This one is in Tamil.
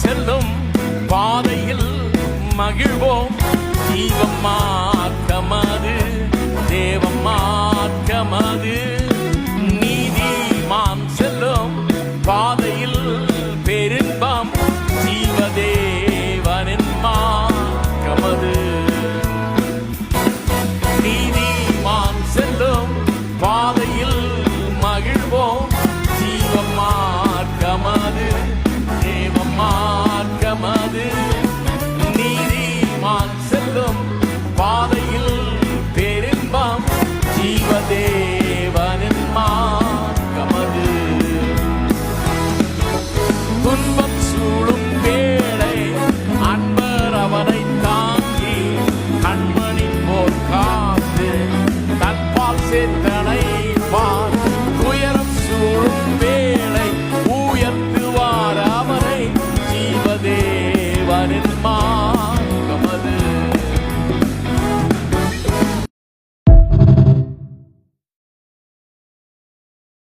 செல்லும் பாதையில் மகிழ்வோம். ஜீவம் மார்க்கமது, தேவம் மார்க்கமது. நீதிமான் செல்லும் பாதையில் பெருன்பம், ஜீவதேவனின் மார்க்கமது. நீதிமான் செல்லும் பாதையில் மகிழ்வோம். ஜீவம் மார்க்கமது, தேவம் மார்க்கமது. நீதிமான் செல்லும் பாதையில் பெரும்பம், ஜீவதேவனின் மார்க்கமது. துன்பம் சூழும் வேளை அன்பர் அவனை தாங்கி, கண்மணி போல் காத்து தன்பால் சேர்த்தனைப்பார். துயரம் சூழும் வேளை உயர்த்துவார் அவரை, ஜீவதேவனின்